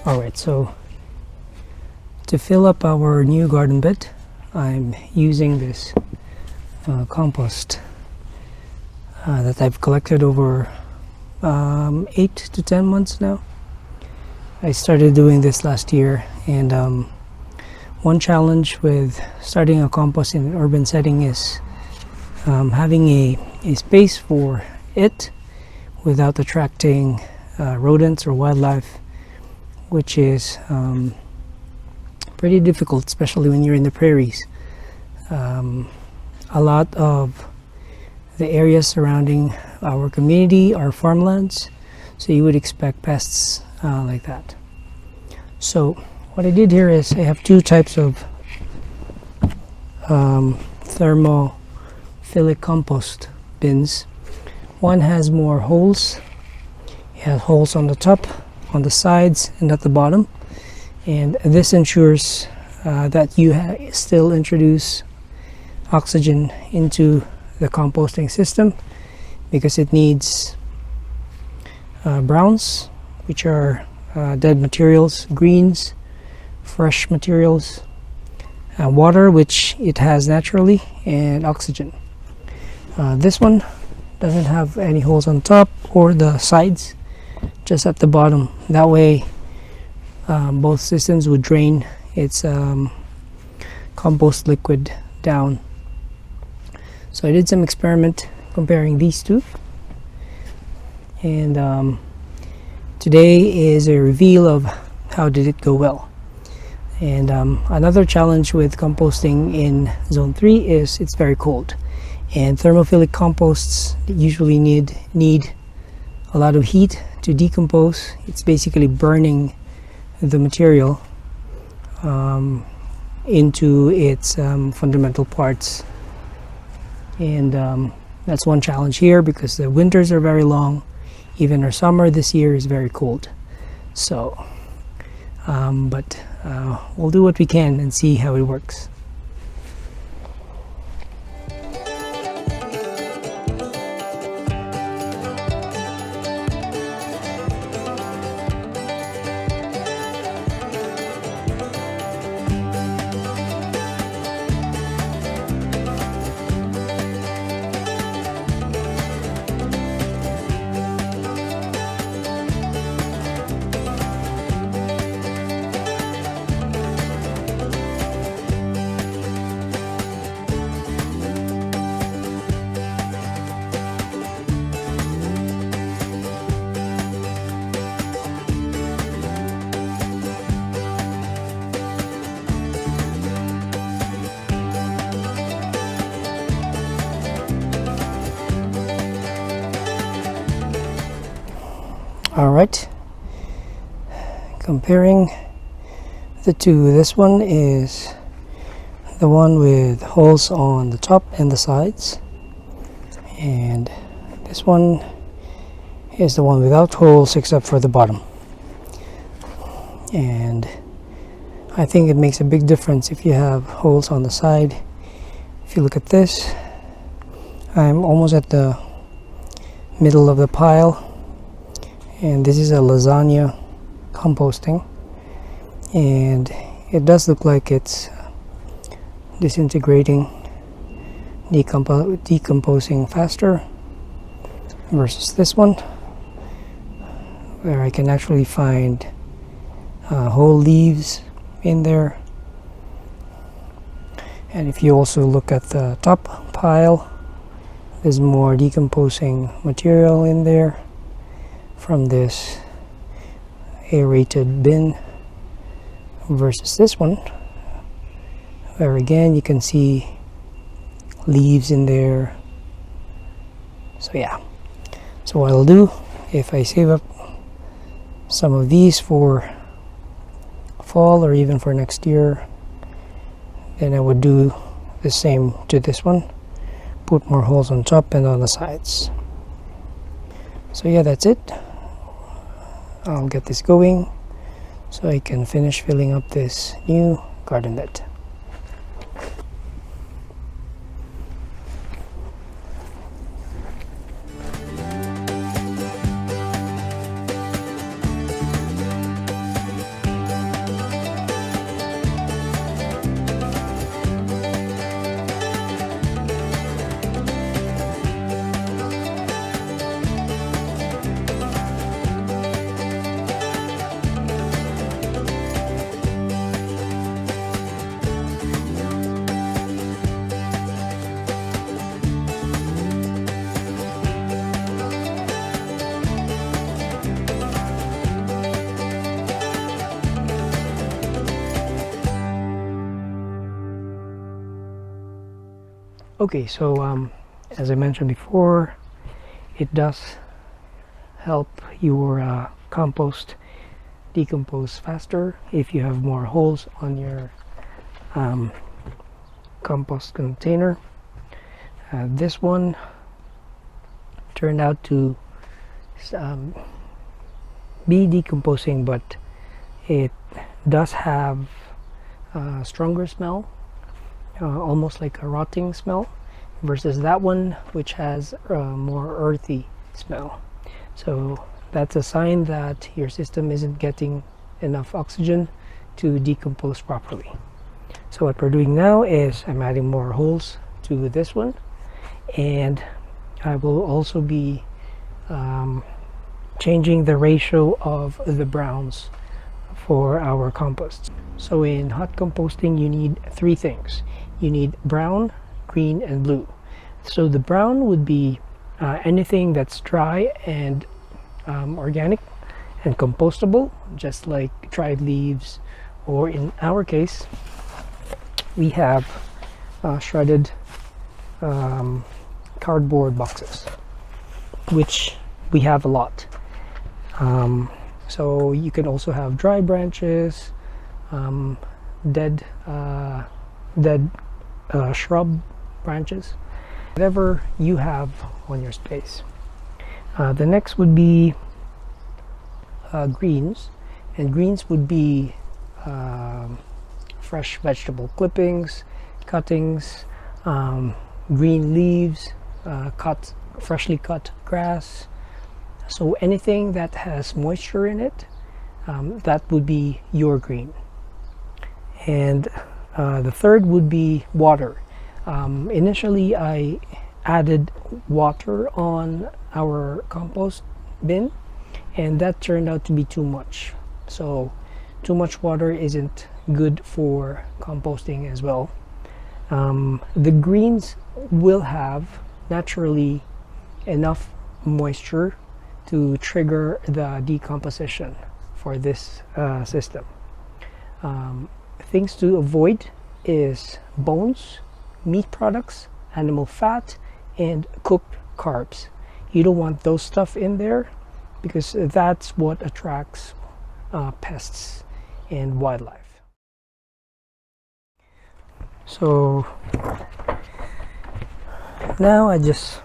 Alright, so to fill up our new garden bed, I'm using this compost that I've collected over 8 to 10 months now. I started doing this last year, and one challenge with starting a compost in an urban setting is having a space for it without attracting rodents or wildlife, which is pretty difficult, especially when you're in the prairies. A lot of the areas surrounding our community are farmlands, so you would expect pests like that. So what I did here is I have two types of thermophilic compost bins. One has more holes. It has holes on the top, on the sides, and at the bottom, and this ensures that you still introduce oxygen into the composting system, because it needs browns, which are dead materials, greens, fresh materials, water, which it has naturally, and oxygen. This one doesn't have any holes on top or the sides, just at the bottom. That way both systems would drain its compost liquid down. So I did some experiment comparing these two, and today is a reveal of how did it go well. And another challenge with composting in zone 3 is it's very cold, and thermophilic composts usually need a lot of heat to decompose. It's basically burning the material into its fundamental parts, and that's one challenge here, because the winters are very long. Even our summer this year is very cold. So but we'll do what we can and see how it works. Alright, comparing the two, this one is the one with holes on the top and the sides, and this one is the one without holes except for the bottom. And I think it makes a big difference if you have holes on the side. If you look at this, I'm almost at the middle of the pile, and this is a lasagna composting, and it does look like it's disintegrating, decomposing faster versus this one, where I can actually find whole leaves in there. And if you also look at the top pile, there's more decomposing material in there from this aerated bin versus this one, where again you can see leaves in there. So yeah, so what I'll do, if I save up some of these for fall or even for next year, then I would do the same to this one, put more holes on top and on the sides. So yeah, that's it. I'll get this going so I can finish filling up this new garden bed. Okay, so as I mentioned before, it does help your compost decompose faster if you have more holes on your compost container. This one turned out to be decomposing, but it does have a stronger smell, almost like a rotting smell, versus that one which has a more earthy smell. So that's a sign that your system isn't getting enough oxygen to decompose properly. So what we're doing now is I'm adding more holes to this one, and I will also be changing the ratio of the browns for our compost. So in hot composting you need three things. You need brown, green, and blue. So the brown would be anything that's dry and organic and compostable, just like dried leaves, or in our case we have shredded cardboard boxes, which we have a lot. So you can also have dry branches, dead shrub branches, whatever you have on your space. The next would be greens, and greens would be fresh vegetable clippings, cuttings, green leaves, freshly cut grass. So anything that has moisture in it, that would be your green. And the third would be water. Initially I added water on our compost bin, and that turned out to be too much. So too much water isn't good for composting as well. The greens will have naturally enough moisture to trigger the decomposition for this system. Things to avoid is bones, meat products, animal fat, and cooked carbs. You don't want those stuff in there because that's what attracts pests and wildlife. So now I just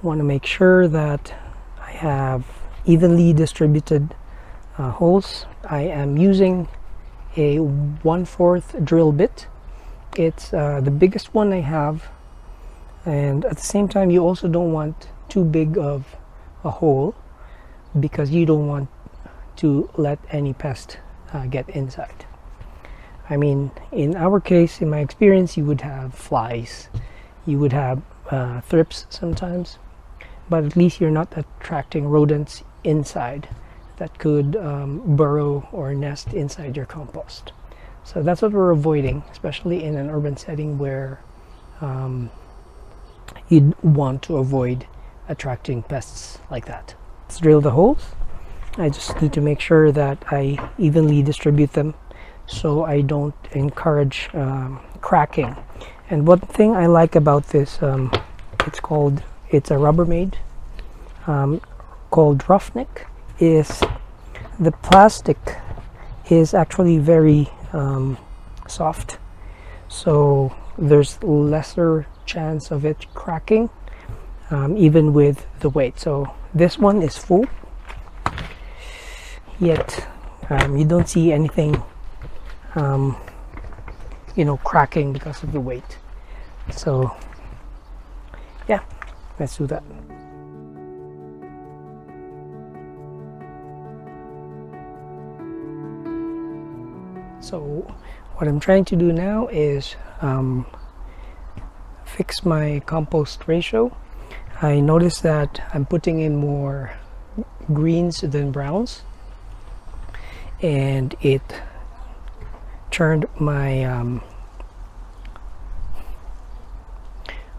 want to make sure that I have evenly distributed holes. I am using a 1/4 drill bit. It's the biggest one I have, and at the same time you also don't want too big of a hole because you don't want to let any pest get inside. I mean, in our case, in my experience, you would have flies, you would have thrips sometimes, but at least you're not attracting rodents inside that could burrow or nest inside your compost. So that's what we're avoiding, especially in an urban setting where you'd want to avoid attracting pests like that. Let's drill the holes. I just need to make sure that I evenly distribute them so I don't encourage cracking. And one thing I like about this, it's a Rubbermaid called Roughneck, is the plastic is actually very soft, so there's lesser chance of it cracking even with the weight. So this one is full, yet you don't see anything cracking because of the weight. So yeah, let's do that. So what I'm trying to do now is fix my compost ratio. I noticed that I'm putting in more greens than browns, and it turned my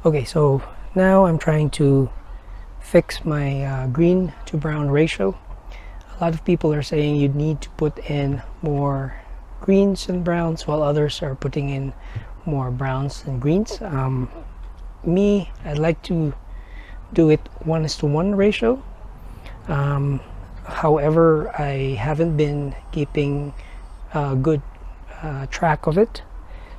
okay, so now I'm trying to fix my green to brown ratio. A lot of people are saying you need to put in more greens and browns, while others are putting in more browns and greens. I'd like to do it 1:1 ratio. However, I haven't been keeping good track of it,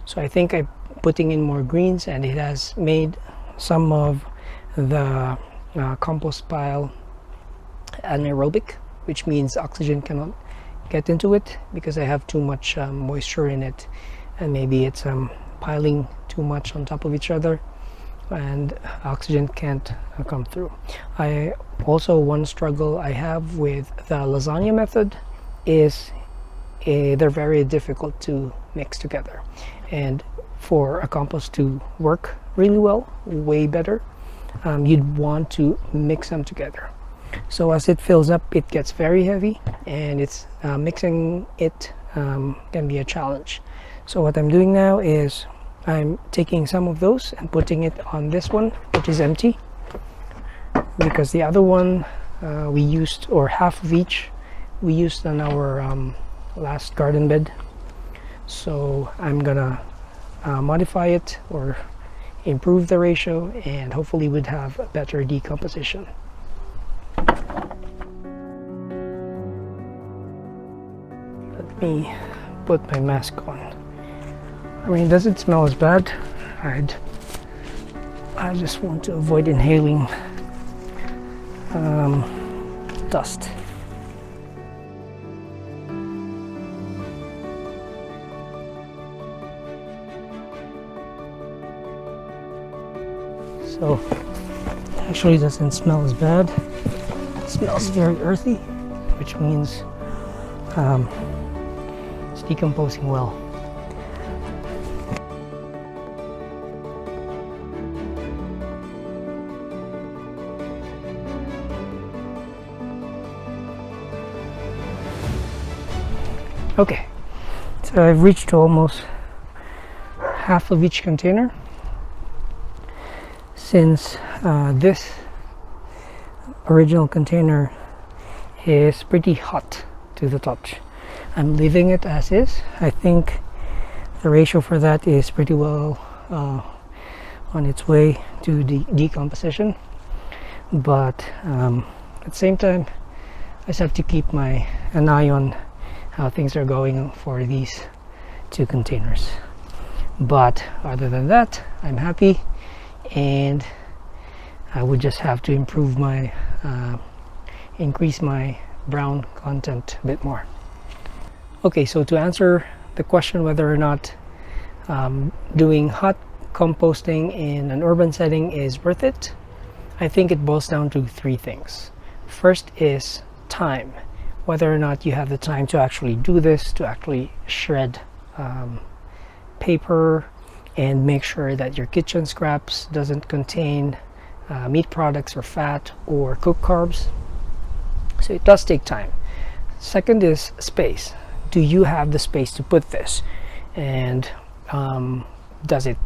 so I think I'm putting in more greens, and it has made some of the compost pile anaerobic, which means oxygen cannot get into it because I have too much moisture in it, and maybe it's piling too much on top of each other and oxygen can't come through. I also, one struggle I have with the lasagna method is they're very difficult to mix together, and for a compost to work really well, way better, you'd want to mix them together. So as it fills up, it gets very heavy, and it's mixing it can be a challenge. So what I'm doing now is I'm taking some of those and putting it on this one, which is empty, because the other one we used, or half of each we used on our last garden bed. So I'm gonna modify it or improve the ratio, and hopefully would have a better decomposition. Let me put my mask on. I mean, does it smell as bad? I just want to avoid inhaling dust. So it actually doesn't smell as bad. It smells very earthy, which means it's decomposing well. Okay, so I've reached almost half of each container. Since this original container is pretty hot to the touch, I'm leaving it as is. I think the ratio for that is pretty well on its way to decomposition, but at the same time I just have to keep an eye on how things are going for these two containers. But other than that, I'm happy, and I would just have to improve my increase my brown content a bit more. Okay, so to answer the question whether or not doing hot composting in an urban setting is worth it, I think it boils down to three things. First is time, whether or not you have the time to actually do this, to actually shred paper and make sure that your kitchen scraps doesn't contain meat products or fat or cooked carbs. So it does take time. Second is space. Do you have the space to put this? And does it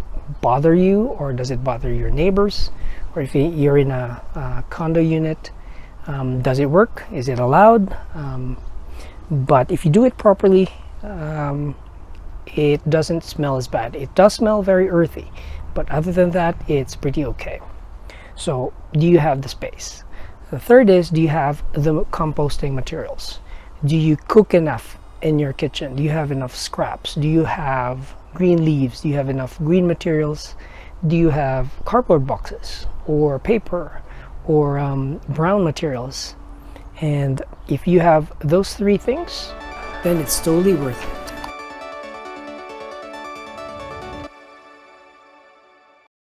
bother you, or does it bother your neighbors? Or if you're in a condo unit, does it work? Is it allowed? But if you do it properly, it doesn't smell as bad. It does smell very earthy, but other than that, it's pretty okay. So do you have the space? The third is, do you have the composting materials? Do you cook enough in your kitchen? Do you have enough scraps? Do you have green leaves? Do you have enough green materials? Do you have cardboard boxes or paper or brown materials? And if you have those three things, then it's totally worth it.